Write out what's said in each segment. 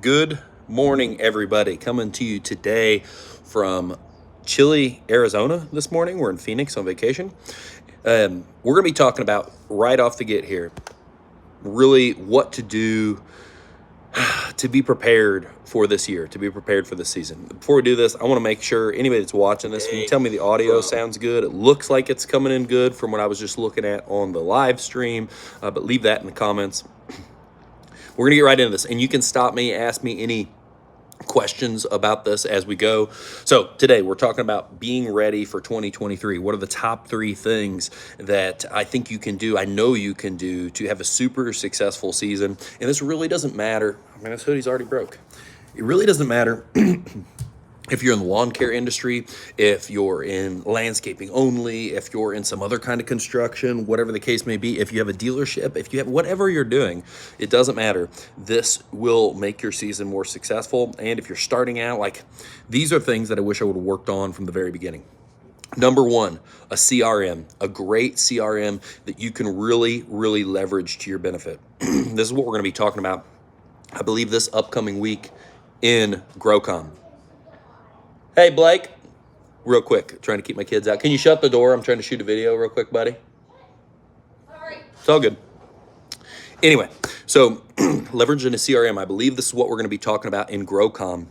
Good morning, everybody. Coming to you today from chilly Arizona this morning. We're in Phoenix on vacation. We're going to be talking about right off the get here, really what to do to be prepared for this year, to be prepared for this season. Before we do this, I want to make sure anybody that's watching this, can you tell me the audio sounds good? It looks like it's coming in good from what I was just looking at on the live stream, but leave that in the comments. We're going to get right into this, and you can stop me, ask me any questions about this as we go. So today we're talking about being ready for 2023. What are the top 3 things that I think you can do, I know you can do, to have a super successful season? And this really doesn't matter. I mean, this hoodie's already broke. It really doesn't matter if you're in the lawn care industry, if you're in landscaping only, if you're in some other kind of construction, whatever the case may be, if you have a dealership, if you have whatever you're doing, it doesn't matter. This will make your season more successful. And if you're starting out, like, these are things that I wish I would have worked on from the very beginning. Number 1, a CRM, a great CRM that you can really leverage to your benefit. This is what we're going to be talking about, I believe, this upcoming week in GROW Comm. Hey, Blake, real quick, trying to keep my kids out. Can you shut the door? I'm trying to shoot a video real quick, buddy. Sorry. It's all good. Anyway, so leveraging a CRM, I believe this is what we're going to be talking about in GROW Comm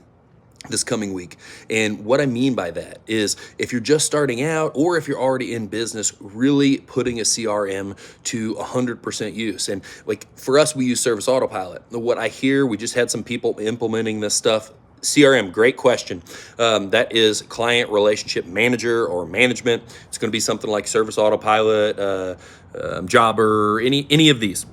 this coming week. And what I mean by that is, if you're just starting out or if you're already in business, really putting a CRM to 100% use. And like for us, we use Service Autopilot. What I hear, we just had some people implementing this stuff. CRM, great question. That is client relationship manager or management. It's going to be something like Service Autopilot, Jobber, any of these.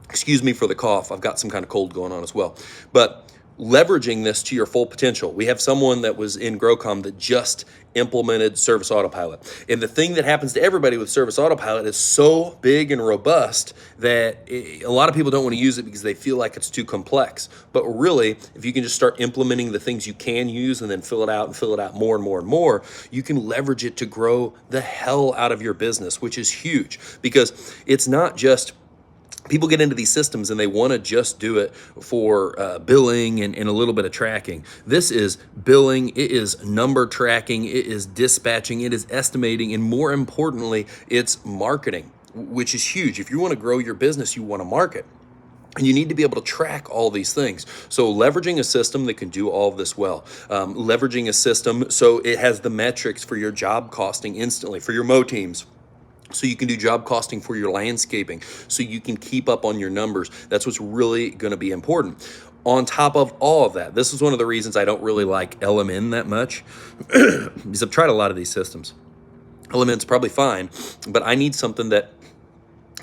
Excuse me for the cough. I've got some kind of cold going on as well. But leveraging this to your full potential. We have someone that was in GROW Comm that just implemented Service Autopilot. And the thing that happens to everybody with Service Autopilot is so big and robust that a lot of people don't want to use it because they feel like it's too complex. But really, if you can just start implementing the things you can use and then fill it out more and more and more, you can leverage it to grow the hell out of your business, which is huge, because it's not just people get into these systems and they want to just do it for billing and a little bit of tracking. This is billing, it is number tracking, it is dispatching, it is estimating, and more importantly, it's marketing, which is huge. If you want to grow your business, you want to market. And you need to be able to track all these things. So leveraging a system that can do all of this well. Leveraging a system so it has the metrics for your job costing instantly, for your Mo teams. So you can do job costing for your landscaping, so you can keep up on your numbers. That's what's really going to be important. On top of all of that, this is one of the reasons I don't really like LMN that much, because I've tried a lot of these systems. LMN's probably fine, but I need something that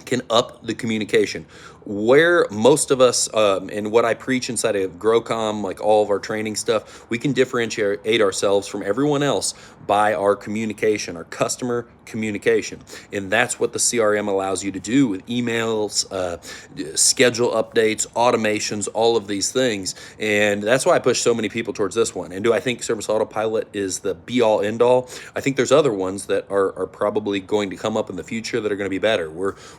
can up the communication. Where most of us, and what I preach inside of GROW Comm, like all of our training stuff, we can differentiate ourselves from everyone else by our communication, our customer communication. And that's what the CRM allows you to do with emails, schedule updates, automations, all of these things. And that's why I push so many people towards this one. And do I think Service Autopilot is the be-all, end-all? I think there's other ones that are probably going to come up in the future that are going to be better.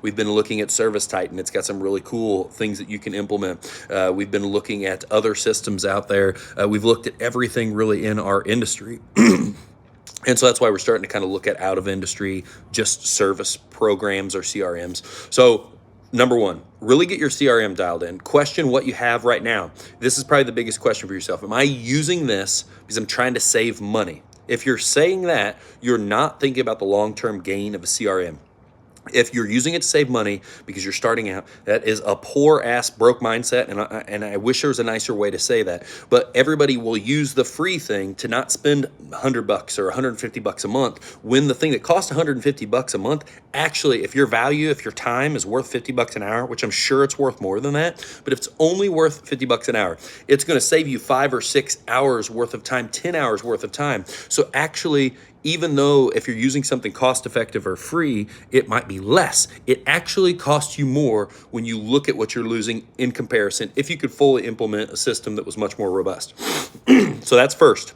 We've been looking at Service Titan. It's got some really cool things that you can implement. We've been looking at other systems out there. We've looked at everything really in our industry. And so that's why we're starting to kind of look at out of industry, just service programs or CRMs. So number 1, really get your CRM dialed in. Question what you have right now. This is probably the biggest question for yourself. Am I using this because I'm trying to save money? If you're saying that, you're not thinking about the long-term gain of a CRM. If you're using it to save money because you're starting out, that is a poor ass broke mindset, and I wish there was a nicer way to say that. But everybody will use the free thing to not spend $100 or $150 a month, when the thing that costs $150 a month, actually, if your value, if your time is worth $50 an hour, which I'm sure it's worth more than that, but if it's only worth $50 an hour, it's going to save you 5 or 6 hours worth of time, 10 hours worth of time. So actually, even though if you're using something cost effective or free, it might be less, it actually costs you more when you look at what you're losing in comparison if you could fully implement a system that was much more robust. So that's first.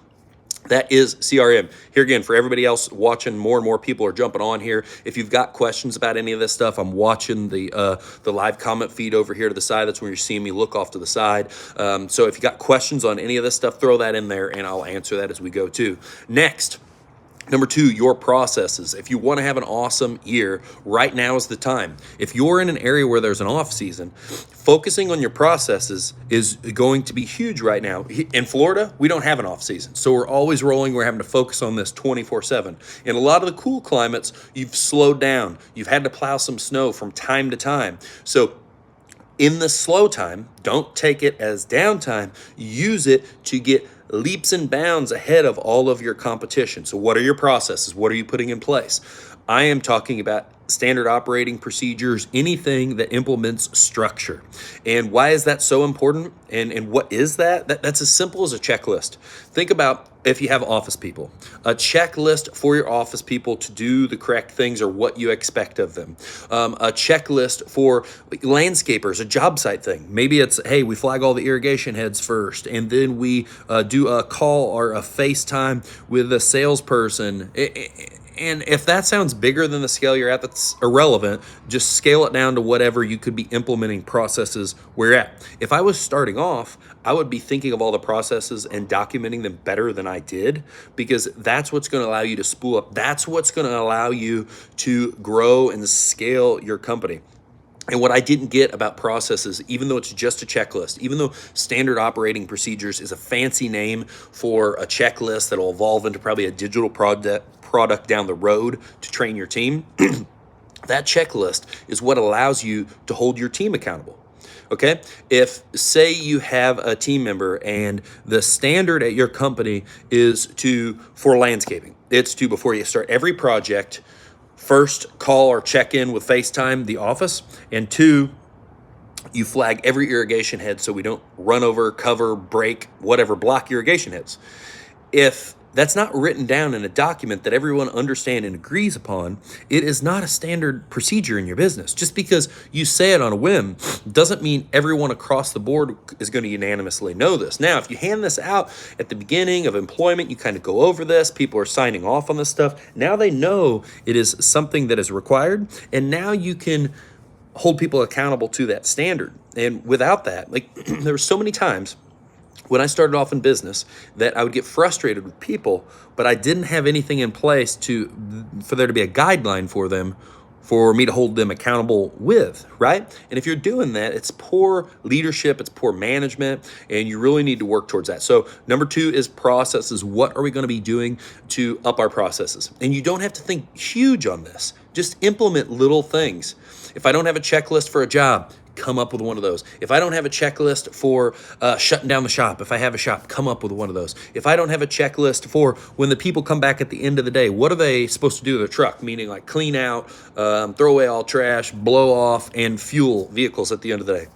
That is CRM. Here again, for everybody else watching, more and more people are jumping on here. If you've got questions about any of this stuff, I'm watching the live comment feed over here to the side. That's when you're seeing me look off to the side. So if you got questions on any of this stuff, throw that in there, and I'll answer that as we go too. Next, number 2, your processes. If you want to have an awesome year, right now is the time. If you're in an area where there's an off season, focusing on your processes is going to be huge right now. In Florida, we don't have an off season, so we're always rolling. We're having to focus on this 24/7. In a lot of the cool climates, you've slowed down. You've had to plow some snow from time to time. So in the slow time, don't take it as downtime. Use it to get leaps and bounds ahead of all of your competition. So what are your processes? What are you putting in place? I am talking about standard operating procedures, anything that implements structure. And why is that so important? And what is that? That's as simple as a checklist. Think about if you have office people, a checklist for your office people to do the correct things or what you expect of them. A checklist for landscapers, a job site thing. Maybe it's, hey, we flag all the irrigation heads first, and then we do a call or a FaceTime with a salesperson. And if that sounds bigger than the scale you're at, that's irrelevant. Just scale it down to whatever you could be implementing processes where you're at. If I was starting off, I would be thinking of all the processes and documenting them better than I did, because that's what's going to allow you to spool up. That's what's going to allow you to grow and scale your company. And what I didn't get about processes, even though it's just a checklist, even though standard operating procedures is a fancy name for a checklist that'll evolve into probably a digital product down the road to train your team, that checklist is what allows you to hold your team accountable. Okay? If, say, you have a team member and the standard at your company is for landscaping, it's to, before you start every project, first, call or check in with FaceTime the office, and 2, you flag every irrigation head so we don't run over, cover, break, whatever, block irrigation heads. If that's not written down in a document that everyone understands and agrees upon, it is not a standard procedure in your business. Just because you say it on a whim doesn't mean everyone across the board is going to unanimously know this. Now, if you hand this out at the beginning of employment, you kind of go over this, people are signing off on this stuff. Now they know it is something that is required, and now you can hold people accountable to that standard. And without that, like there were so many times when I started off in business that I would get frustrated with people, but I didn't have anything in place for there to be a guideline for them, for me to hold them accountable with, right? And if you're doing that, it's poor leadership, it's poor management, and you really need to work towards that. So number 2 is processes. What are we going to be doing to up our processes? And you don't have to think huge on this. Just implement little things. If I don't have a checklist for a job, come up with one of those. If I don't have a checklist for shutting down the shop, if I have a shop, come up with one of those. If I don't have a checklist for when the people come back at the end of the day, what are they supposed to do to their truck? Meaning like clean out, throw away all trash, blow off, and fuel vehicles at the end of the day.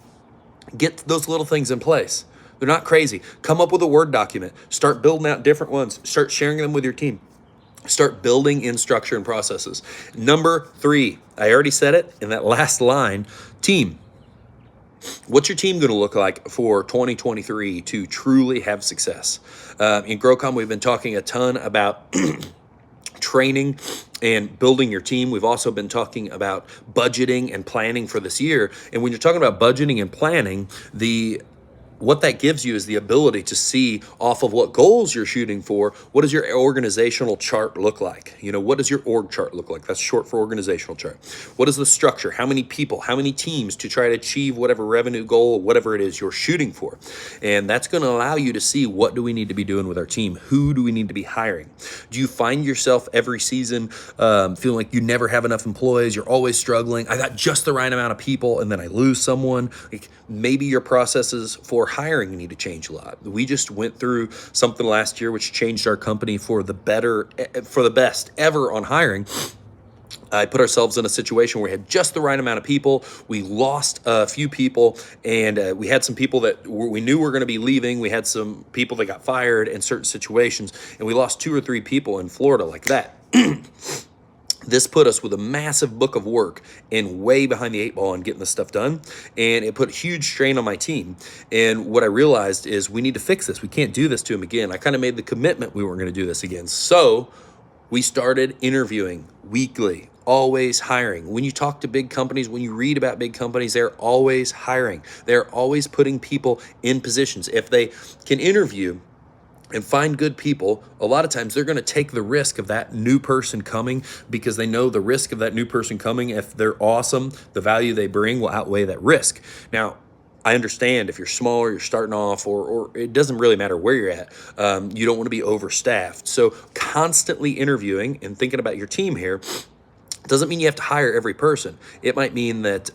Get those little things in place. They're not crazy. Come up with a Word document. Start building out different ones. Start sharing them with your team. Start building in structure and processes. Number 3, I already said it in that last line, team. What's your team going to look like for 2023 to truly have success? In GROW Comm, we've been talking a ton about training and building your team. We've also been talking about budgeting and planning for this year. And when you're talking about budgeting and planning, what that gives you is the ability to see off of what goals you're shooting for, what does your organizational chart look like? What does your org chart look like? That's short for organizational chart. What is the structure? How many people, how many teams to try to achieve whatever revenue goal, whatever it is you're shooting for? And that's going to allow you to see what do we need to be doing with our team? Who do we need to be hiring? Do you find yourself every season feeling like you never have enough employees? You're always struggling. I got just the right amount of people and then I lose someone. Like maybe your processes for hiring need to change a lot. We just went through something last year which changed our company for the best ever on hiring. I put ourselves in a situation where we had just the right amount of people. We lost a few people, and we had some people that we knew were going to be leaving. We had some people that got fired in certain situations, and we lost 2 or 3 people in Florida like that. This put us with a massive book of work and way behind the 8 ball on getting this stuff done. And it put huge strain on my team. And what I realized is we need to fix this. We can't do this to them again. I kind of made the commitment we weren't going to do this again. So we started interviewing weekly, always hiring. When you talk to big companies, when you read about big companies, they're always hiring. They're always putting people in positions. If they can interview and find good people, a lot of times they're going to take the risk of that new person coming, because they know the risk of that new person coming, if they're awesome, the value they bring will outweigh that risk. Now, I understand if you're smaller, you're starting off, or it doesn't really matter where you're at. You don't want to be overstaffed. So constantly interviewing and thinking about your team here doesn't mean you have to hire every person. It might mean that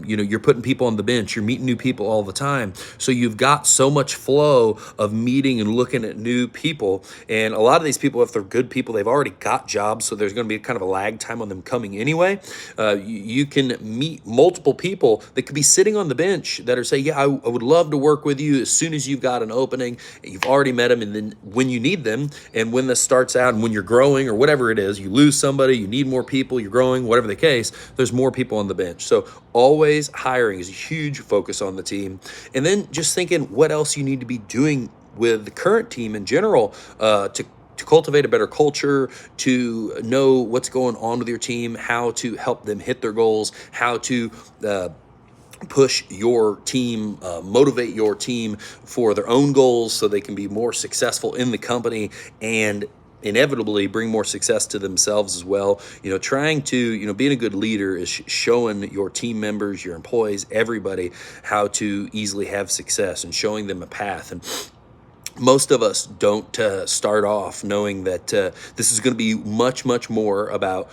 you're putting people on the bench, you're meeting new people all the time. So you've got so much flow of meeting and looking at new people. And a lot of these people, if they're good people, they've already got jobs, so there's going to be kind of a lag time on them coming anyway. You can meet multiple people that could be sitting on the bench that are saying, yeah, I would love to work with you as soon as you've got an opening. You've already met them, and then when you need them, and when this starts out, and when you're growing or whatever it is, you lose somebody, you need more people, you're growing, whatever the case, there's more people on the bench. So always hiring is a huge focus on the team. And then just thinking what else you need to be doing with the current team in general to cultivate a better culture, to know what's going on with your team, how to help them hit their goals, how to push your team, motivate your team for their own goals so they can be more successful in the company and inevitably bring more success to themselves as well. Trying to, being a good leader is showing your team members, your employees, everybody how to easily have success and showing them a path. And most of us don't start off knowing that this is going to be much, much more about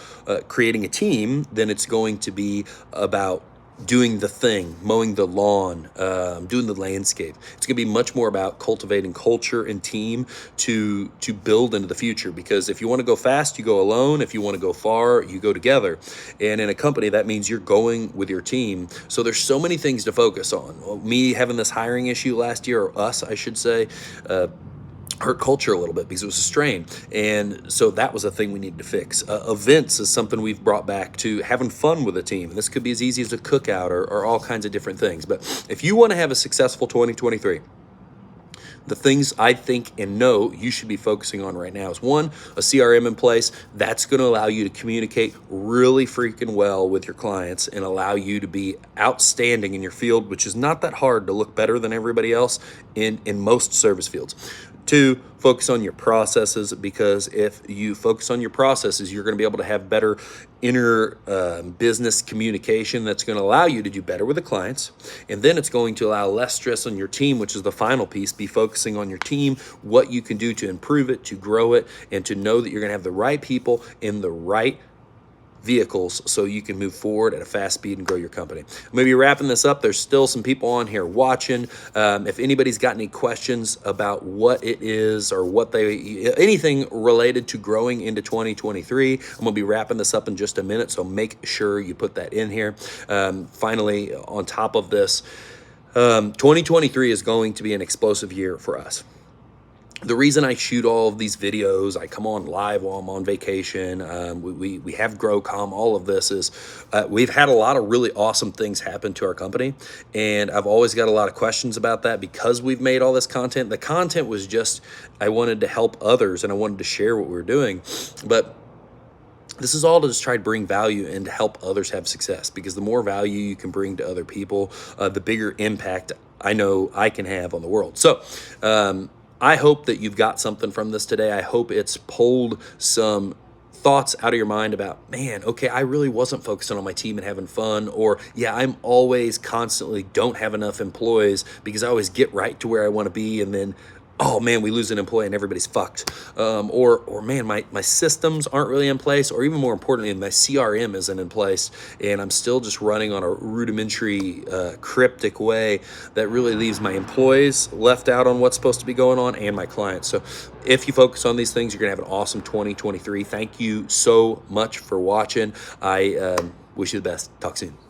creating a team than it's going to be about doing the thing, mowing the lawn, doing the landscape. It's going to be much more about cultivating culture and team to build into the future. Because if you want to go fast, you go alone. If you want to go far, you go together. And in a company, that means you're going with your team. So there's so many things to focus on. Me having this hiring issue last year, or us, I should say, hurt culture a little bit because it was a strain. And so that was a thing we needed to fix. Events is something we've brought back to having fun with a team. This could be as easy as a cookout or all kinds of different things. But if you want to have a successful 2023, the things I think and know you should be focusing on right now is, one, a CRM in place. That's going to allow you to communicate really freaking well with your clients and allow you to be outstanding in your field, which is not that hard to look better than everybody else in most service fields. Two, focus on your processes, because if you focus on your processes, you're going to be able to have better inner business communication that's going to allow you to do better with the clients. And then it's going to allow less stress on your team, which is the final piece. Be focusing on your team, what you can do to improve it, to grow it, and to know that you're going to have the right people in the right vehicles so you can move forward at a fast speed and grow your company. I'm going to be wrapping this up. There's still some people on here watching. If anybody's got any questions about what it is or anything related to growing into 2023, I'm going to be wrapping this up in just a minute. So make sure you put that in here. Finally, on top of this, 2023 is going to be an explosive year for us. The reason I shoot all of these videos, I come on live while I'm on vacation, we have GROW Comm, all of this is, we've had a lot of really awesome things happen to our company, and I've always got a lot of questions about that because we've made all this content. The content was just, I wanted to help others and I wanted to share what we were doing, but this is all to just try to bring value and to help others have success, because the more value you can bring to other people, the bigger impact I know I can have on the world. So, I hope that you've got something from this today. I hope it's pulled some thoughts out of your mind about, man, okay, I really wasn't focusing on my team and having fun, or yeah, I'm always constantly don't have enough employees because I always get right to where I want to be, and then oh man, we lose an employee and everybody's fucked. Or man, my systems aren't really in place, or even more importantly, my CRM isn't in place, and I'm still just running on a rudimentary, cryptic way that really leaves my employees left out on what's supposed to be going on, and my clients. So if you focus on these things, you're gonna have an awesome 2023. Thank you so much for watching. I wish you the best. Talk soon.